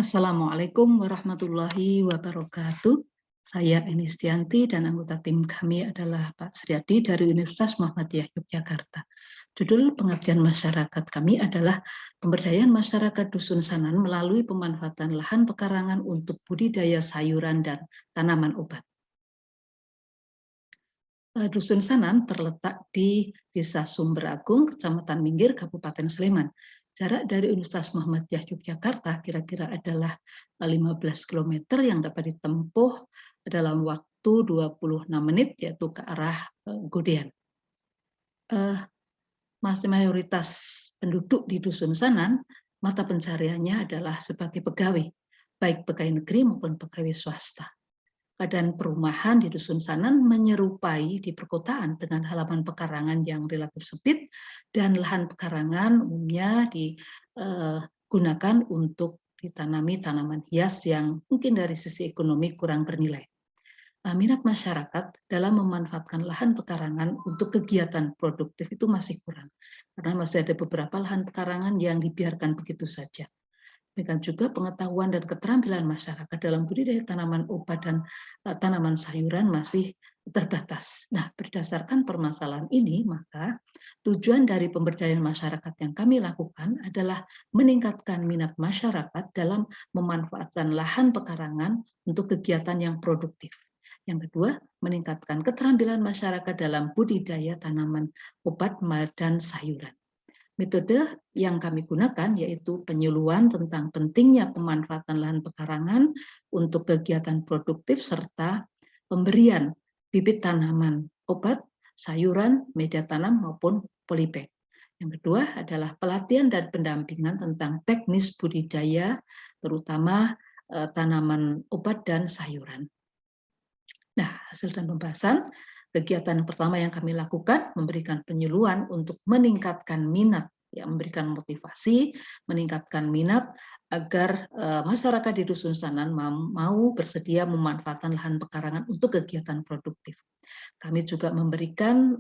Assalamualaikum warahmatullahi wabarakatuh. Saya Enistianti dan anggota tim kami adalah Pak Sriadi dari Universitas Muhammadiyah Yogyakarta. Judul pengabdian masyarakat kami adalah pemberdayaan masyarakat Dusun Sanan melalui pemanfaatan lahan pekarangan untuk budidaya sayuran dan tanaman obat. Dusun Sanan terletak di Desa Sumberagung, Kecamatan Minggir, Kabupaten Sleman. Jarak dari Universitas Muhammadiyah Yogyakarta kira-kira adalah 15 km yang dapat ditempuh dalam waktu 26 menit, yaitu ke arah Godean. Mayoritas penduduk di Dusun Sanan, mata pencariannya adalah sebagai pegawai, baik pegawai negeri maupun pegawai swasta. Keadaan perumahan di Dusun Sanan menyerupai di perkotaan dengan halaman pekarangan yang relatif sempit dan lahan pekarangan umumnya digunakan untuk ditanami tanaman hias yang mungkin dari sisi ekonomi kurang bernilai. Minat masyarakat dalam memanfaatkan lahan pekarangan untuk kegiatan produktif itu masih kurang, karena masih ada beberapa lahan pekarangan yang dibiarkan begitu saja. Demikian juga pengetahuan dan keterampilan masyarakat dalam budidaya tanaman obat dan tanaman sayuran masih terbatas. Nah, berdasarkan permasalahan ini, maka tujuan dari pemberdayaan masyarakat yang kami lakukan adalah meningkatkan minat masyarakat dalam memanfaatkan lahan pekarangan untuk kegiatan yang produktif. Yang kedua, meningkatkan keterampilan masyarakat dalam budidaya tanaman obat dan sayuran. Metode yang kami gunakan yaitu penyuluhan tentang pentingnya pemanfaatan lahan pekarangan untuk kegiatan produktif serta pemberian bibit tanaman obat, sayuran, media tanam maupun polybag. Yang kedua adalah pelatihan dan pendampingan tentang teknis budidaya, terutama tanaman obat dan sayuran. Nah, hasil dan pembahasan, kegiatan pertama yang kami lakukan memberikan penyuluhan untuk meningkatkan minat, ya, memberikan motivasi, meningkatkan minat agar masyarakat di Dusun Sanan mau bersedia memanfaatkan lahan pekarangan untuk kegiatan produktif. Kami juga memberikan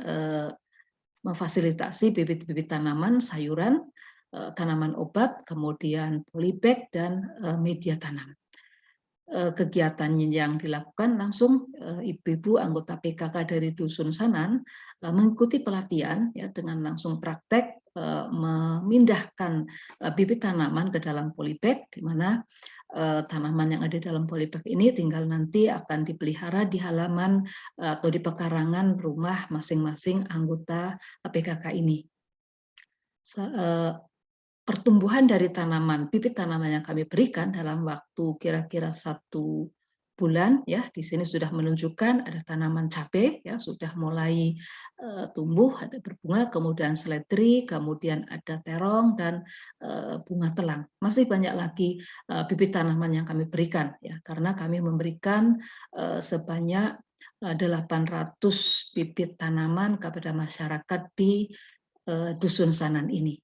memfasilitasi bibit-bibit tanaman, sayuran, tanaman obat, kemudian polybag dan media tanam. Kegiatan yang dilakukan langsung ibu-ibu anggota PKK dari Dusun Sanan mengikuti pelatihan ya dengan langsung praktek memindahkan bibit tanaman ke dalam polybag, di mana tanaman yang ada dalam polybag ini tinggal nanti akan dipelihara di halaman atau di pekarangan rumah masing-masing anggota PKK ini. Pertumbuhan dari bibit tanaman yang kami berikan dalam waktu kira-kira 1 bulan, ya, di sini sudah menunjukkan ada tanaman cabai, ya, sudah mulai tumbuh, ada berbunga, kemudian seledri, kemudian ada terong dan bunga telang. Masih banyak lagi bibit tanaman yang kami berikan, ya, karena kami memberikan sebanyak 800 bibit tanaman kepada masyarakat di Dusun Sanan ini.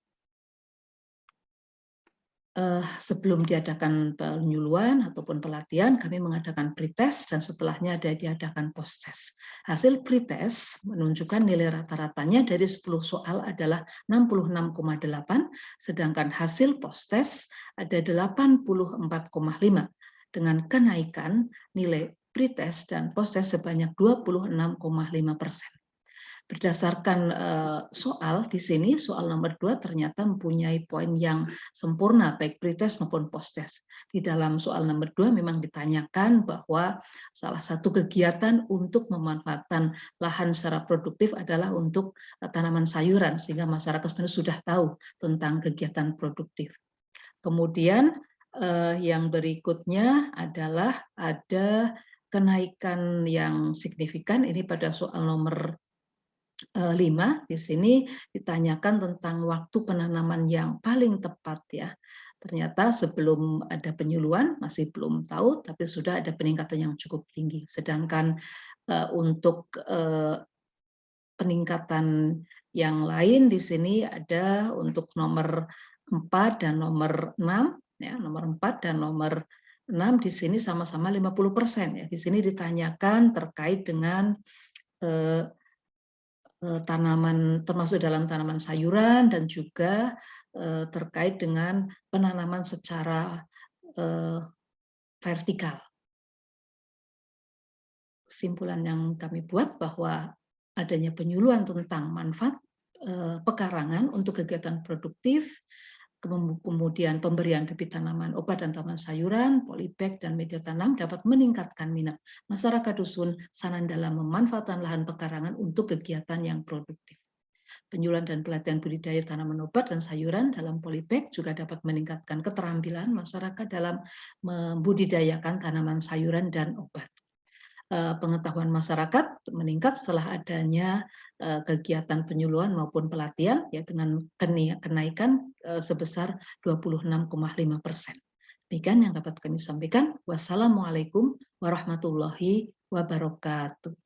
Sebelum diadakan penyuluhan ataupun pelatihan, kami mengadakan pretest dan setelahnya diadakan post-test. Hasil pretest menunjukkan nilai rata-ratanya dari 10 soal adalah 66,8, sedangkan hasil post-test ada 84,5, dengan kenaikan nilai pretest dan post-test sebanyak 26,5%. Berdasarkan soal di sini, soal nomor 2 ternyata mempunyai poin yang sempurna baik pretest maupun post-test. Di dalam soal nomor 2 memang ditanyakan bahwa salah satu kegiatan untuk memanfaatkan lahan secara produktif adalah untuk tanaman sayuran, sehingga masyarakat sebenarnya sudah tahu tentang kegiatan produktif. Kemudian yang berikutnya adalah ada kenaikan yang signifikan ini pada soal nomor 5, di sini ditanyakan tentang waktu penanaman yang paling tepat, ya. Ternyata sebelum ada penyuluhan masih belum tahu, tapi sudah ada peningkatan yang cukup tinggi. Sedangkan untuk peningkatan yang lain di sini ada untuk nomor 4 dan nomor 6, ya, nomor 4 dan nomor 6 di sini sama-sama 50%, ya. Di sini ditanyakan terkait dengan tanaman, termasuk dalam tanaman sayuran dan juga terkait dengan penanaman secara vertikal. Kesimpulan yang kami buat bahwa adanya penyuluhan tentang manfaat pekarangan untuk kegiatan produktif, kemudian pemberian bibit tanaman obat dan tanaman sayuran, polybag, dan media tanam dapat meningkatkan minat masyarakat dusun Sanan dalam memanfaatkan lahan pekarangan untuk kegiatan yang produktif. Penyuluhan dan pelatihan budidaya tanaman obat dan sayuran dalam polybag juga dapat meningkatkan keterampilan masyarakat dalam membudidayakan tanaman sayuran dan obat. Pengetahuan masyarakat meningkat setelah adanya kegiatan penyuluhan maupun pelatihan ya dengan kenaikan sebesar 26,5%. Demikian yang dapat kami sampaikan. Wassalamualaikum warahmatullahi wabarakatuh.